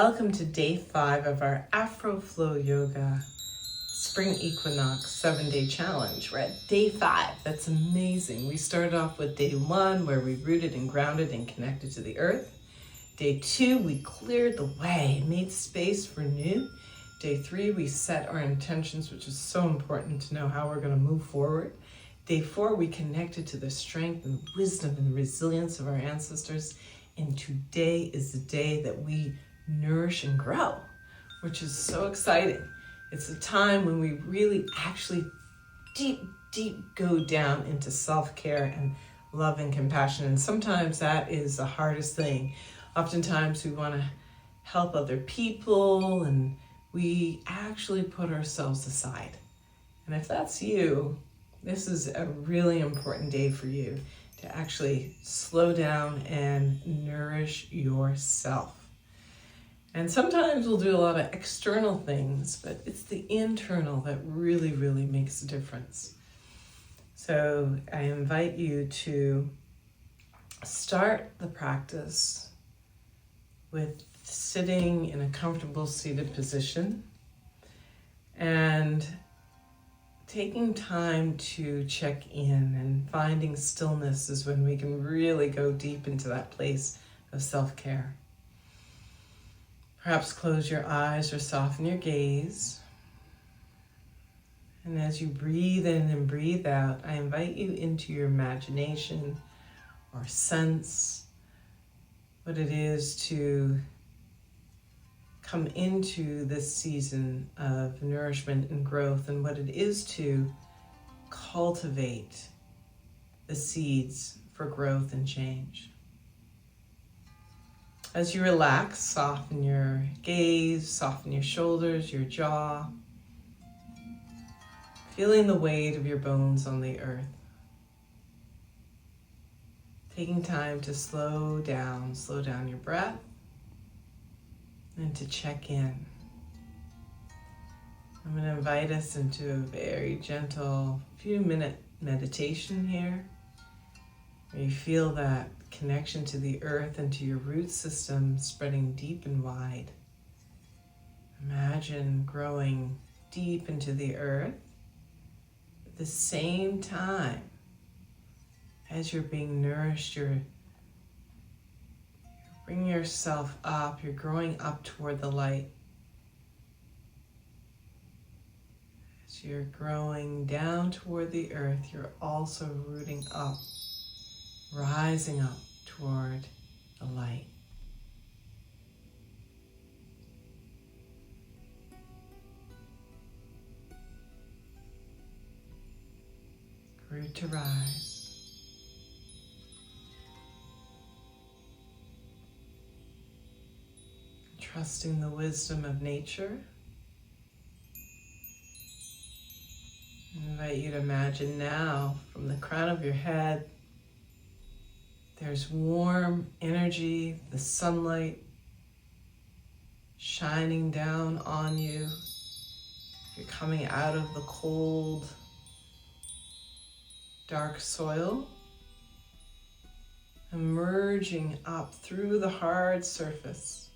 Welcome to day 5 of our Afro Flow Yoga Spring Equinox 7-day challenge. We're at day 5. That's amazing. We started off with day 1 where we rooted and grounded and connected to the earth. Day 2, we cleared the way, made space for new. Day 3, we set our intentions, which is so important to know how we're going to move forward. Day 4, we connected to the strength and wisdom and resilience of our ancestors. And today is the day that we nourish and grow, which is so exciting. It's a time when we really actually deep go down into self-care and love and compassion. And sometimes that is the hardest thing. Oftentimes we want to help other people and we actually put ourselves aside. And if that's you, this is a really important day for you to actually slow down and nourish yourself. And sometimes we'll do a lot of external things, but it's the internal that really makes a difference. So I invite you to start the practice with sitting in a comfortable seated position and taking time to check in, and finding stillness is when we can really go deep into that place of self-care. Perhaps close your eyes or soften your gaze. And as you breathe in and breathe out, I invite you into your imagination or sense what it is to come into this season of nourishment and growth, and what it is to cultivate the seeds for growth and change. As you relax, soften your gaze, soften your shoulders, your jaw, feeling the weight of your bones on the earth. Taking time to slow down your breath, and to check in. I'm going to invite us into a very gentle few-minute meditation here, where you feel that connection to the earth and to your root system spreading deep and wide. Imagine growing deep into the earth at the same time as you're being nourished. You're bringing yourself up, you're growing up toward the light. As you're growing down toward the earth, you're also rooting up, rising up toward the light. Root to rise. Trusting the wisdom of nature. I invite you to imagine now, from the crown of your head, there's warm energy, the sunlight shining down on you. You're coming out of the cold, dark soil, emerging up through the hard surface.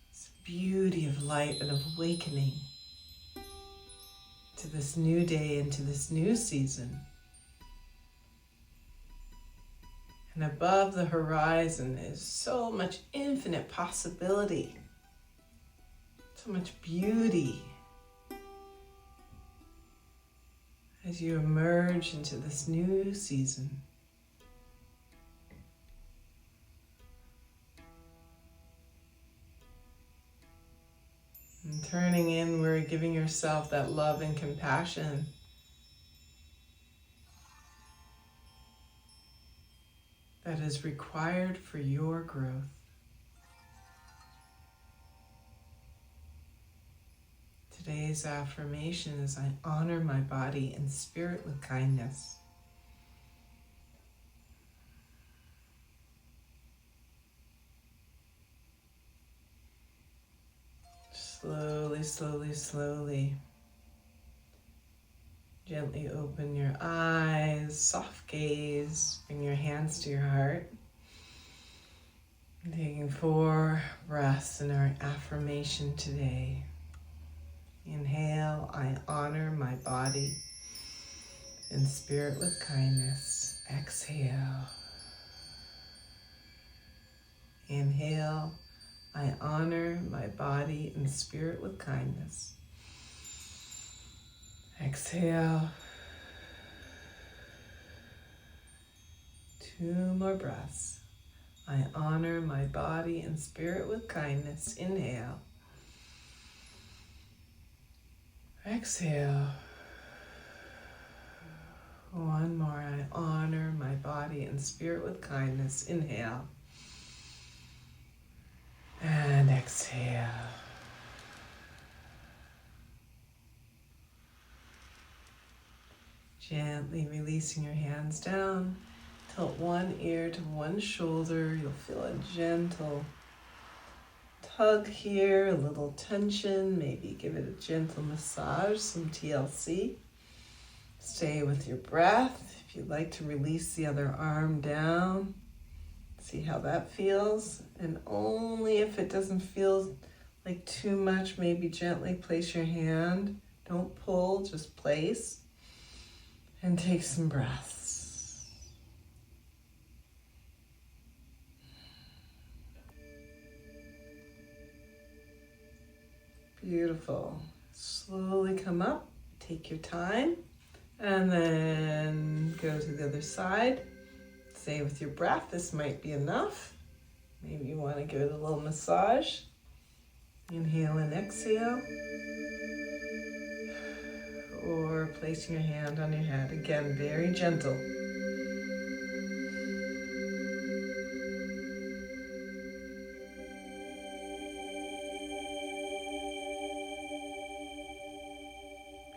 This beauty of light and of awakening to this new day and to this new season. And above the horizon is so much infinite possibility, so much beauty as you emerge into this new season. And turning inward, giving yourself that love and compassion. That is required for your growth. Today's affirmation is, I honor my body and spirit with kindness. Slowly. Gently open your eyes, soft gaze, bring your hands to your heart. Taking 4 breaths in our affirmation today. Inhale, I honor my body and spirit with kindness. Exhale. Inhale, I honor my body and spirit with kindness. Exhale. 2 more breaths. I honor my body and spirit with kindness. Inhale. Exhale. 1 more. I honor my body and spirit with kindness. Inhale. And exhale. Gently releasing your hands down. Tilt one ear to one shoulder. You'll feel a gentle tug here, a little tension. Maybe give it a gentle massage, some TLC. Stay with your breath. If you'd like to release the other arm down, see how that feels. And only if it doesn't feel like too much, maybe gently place your hand. Don't pull, just place. And take some breaths. Beautiful. Slowly come up, take your time, and then go to the other side. Stay with your breath. This might be enough. Maybe you want to give it a little massage. Inhale and exhale. Or placing your hand on your head. Again, very gentle.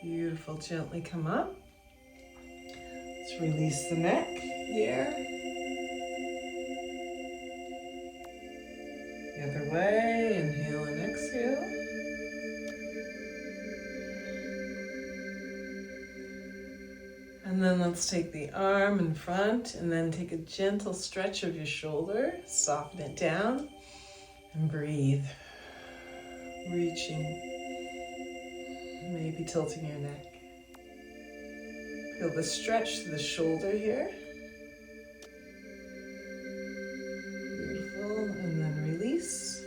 Beautiful. Gently come up. Let's release the neck here. The other way. Inhale and exhale. And then let's take the arm in front and then take a gentle stretch of your shoulder. Soften it down and breathe. Reaching, maybe tilting your neck. Feel the stretch to the shoulder here. Beautiful. And then release.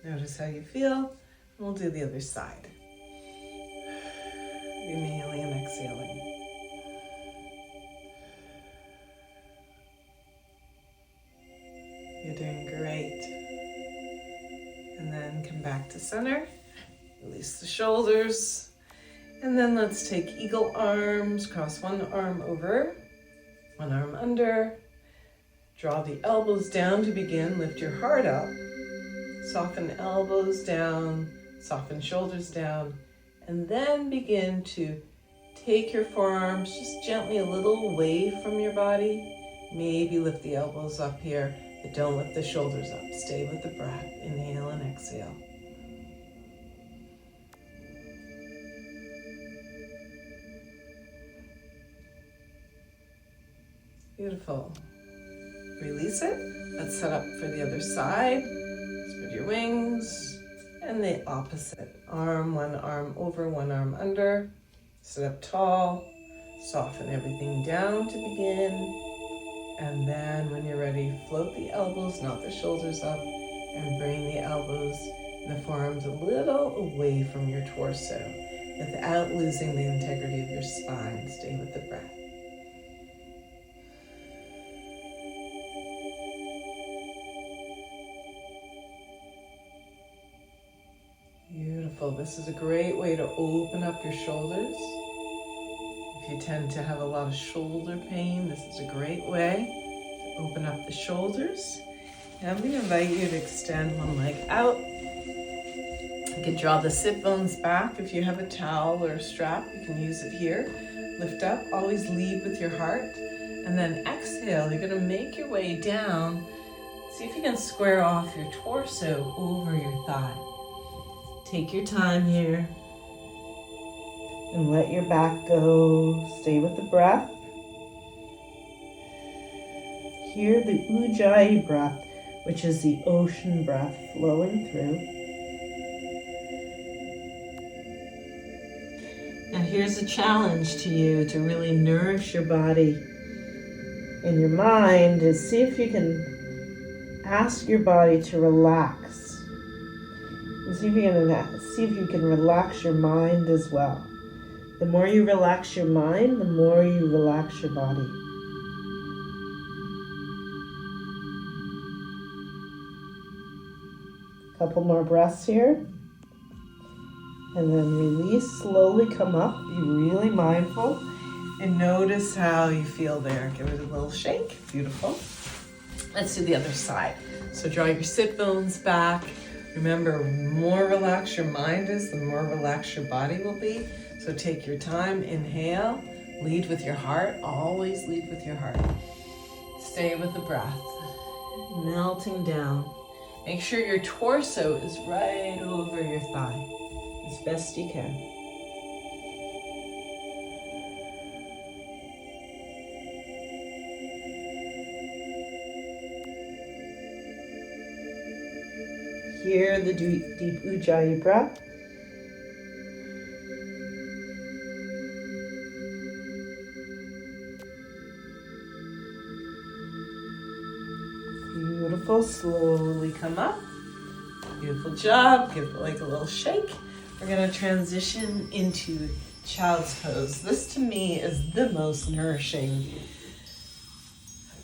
Notice how you feel. We'll do the other side. Inhaling and exhaling. You're doing great. And then come back to center. Release the shoulders. And then let's take eagle arms. Cross one arm over, one arm under. Draw the elbows down to begin. Lift your heart up. Soften elbows down. Soften shoulders down. And then begin to take your forearms just gently a little away from your body. Maybe lift the elbows up here, but don't lift the shoulders up. Stay with the breath. Inhale and exhale. Beautiful. Release it. Let's set up for the other side. Spread your wings. And the opposite. One arm over, one arm under. Sit up tall. Soften everything down to begin. And then when you're ready, float the elbows, not the shoulders up, and bring the elbows and the forearms a little away from your torso without losing the integrity of your spine. Stay with the breath. Beautiful. This is a great way to open up your shoulders. If you tend to have a lot of shoulder pain, this is a great way to open up the shoulders. And we invite you to extend one leg out. You can draw the sit bones back. If you have a towel or a strap, you can use it here. Lift up. Always lead with your heart. And then exhale. You're going to make your way down. See if you can square off your torso over your thigh. Take your time here and let your back go. Stay with the breath. Hear the Ujjayi breath which is the ocean breath flowing through. Now here's a challenge to you to really nourish your body and your mind, is see if you can ask your body to relax. And see if you can relax your mind as well. The more you relax your mind, the more you relax your body. Couple more breaths here. And then release, slowly come up. Be really mindful and notice how you feel there. Give it a little shake. Beautiful. Let's do the other side. So draw your sit bones back. Remember, the more relaxed your mind is, the more relaxed your body will be. So take your time, inhale, lead with your heart. Always lead with your heart. Stay with the breath. Melting down. Make sure your torso is right over your thigh as best you can. Hear the deep Ujjayi breath. Beautiful. Slowly come up. Beautiful job. Give the leg a little shake. We're going to transition into child's pose. This to me is the most nourishing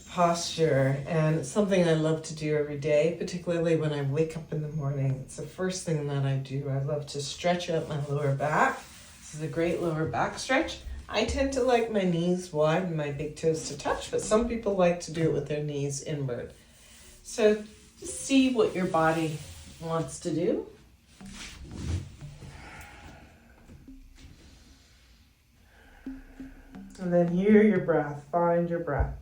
posture, and it's something I love to do every day, particularly when I wake up in the morning. It's the first thing that I do. I love to stretch out my lower back. This is a great lower back stretch. I tend to like my knees wide and my big toes to touch, but some people like to do it with their knees inward. So just see what your body wants to do. And then hear your breath. Find your breath.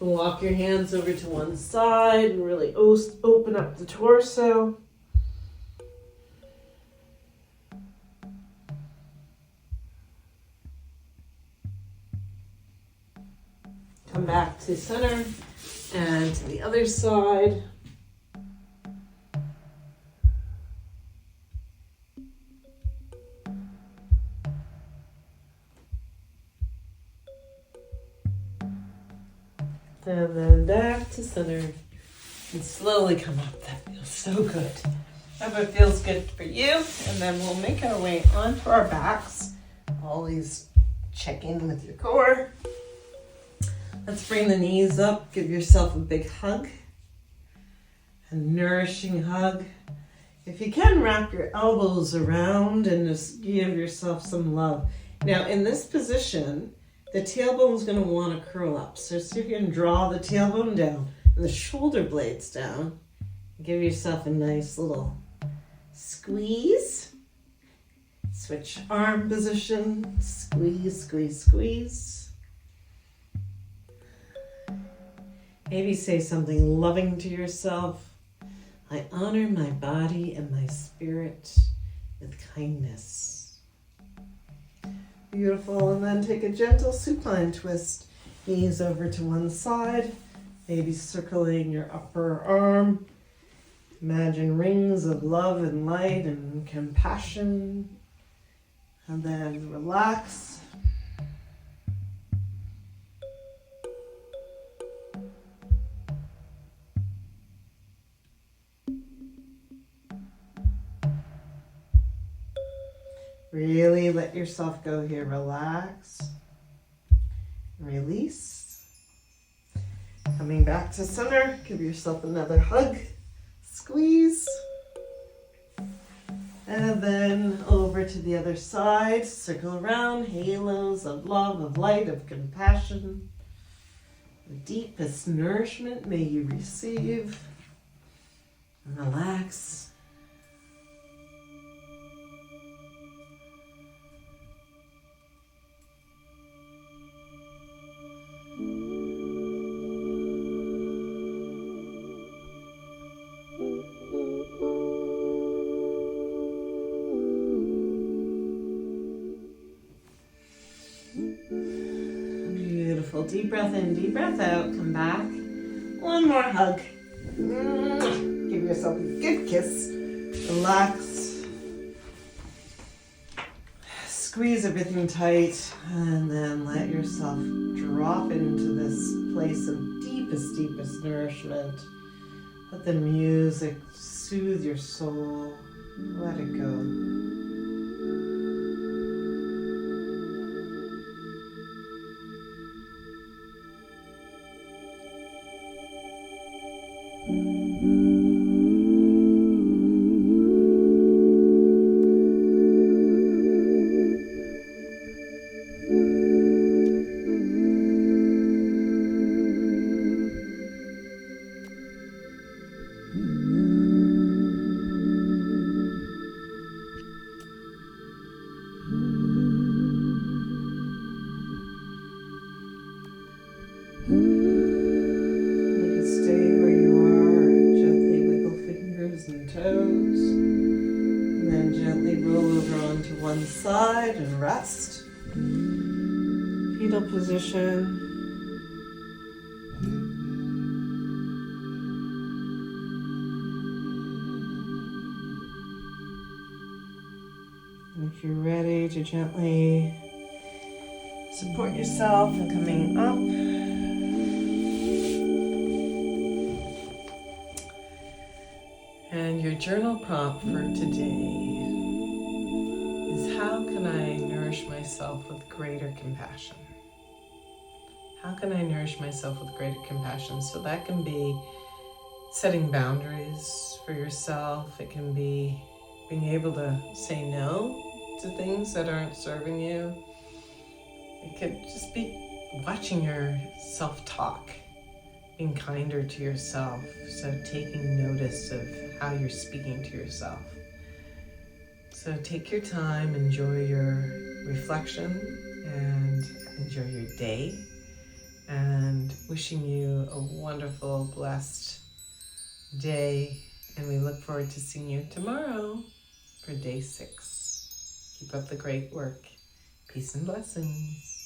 Walk your hands over to one side and really open up the torso. Come back to center and to the other side. And then back to center and slowly come up. That feels so good. I hope it feels good for you. And then we'll make our way onto our backs. Always check in with your core. Let's bring the knees up. Give yourself a big hug. A nourishing hug. If you can, wrap your elbows around and just give yourself some love. Now, in this position, the tailbone is going to want to curl up. So see if you can draw the tailbone down and the shoulder blades down. Give yourself a nice little squeeze. Switch arm position. Squeeze, squeeze, squeeze. Maybe say something loving to yourself. I honor my body and my spirit with kindness. Beautiful. And then take a gentle supine twist. Knees over to one side. Maybe circling your upper arm. Imagine rings of love and light and compassion. And then relax. Really let yourself go here. Relax. Release. Coming back to center. Give yourself another hug. Squeeze. And then over to the other side. Circle around. Halos of love, of light, of compassion. The deepest nourishment may you receive. And relax. Beautiful. Deep breath in, deep breath out. Come back. One more hug. Give yourself a good kiss. Relax. Squeeze everything tight, and then let yourself drop into this place of deepest, deepest nourishment. Let the music soothe your soul. Let it go. One side and rest. Fetal position. And if you're ready to gently support yourself and coming up. And your journal prompt for today. How can I nourish myself with greater compassion? How can I nourish myself with greater compassion? So that can be setting boundaries for yourself. It can be being able to say no to things that aren't serving you. It could just be watching your self-talk, being kinder to yourself. So taking notice of how you're speaking to yourself. So take your time, enjoy your reflection, and enjoy your day. And wishing you a wonderful, blessed day. And we look forward to seeing you tomorrow for day 6. Keep up the great work. Peace and blessings.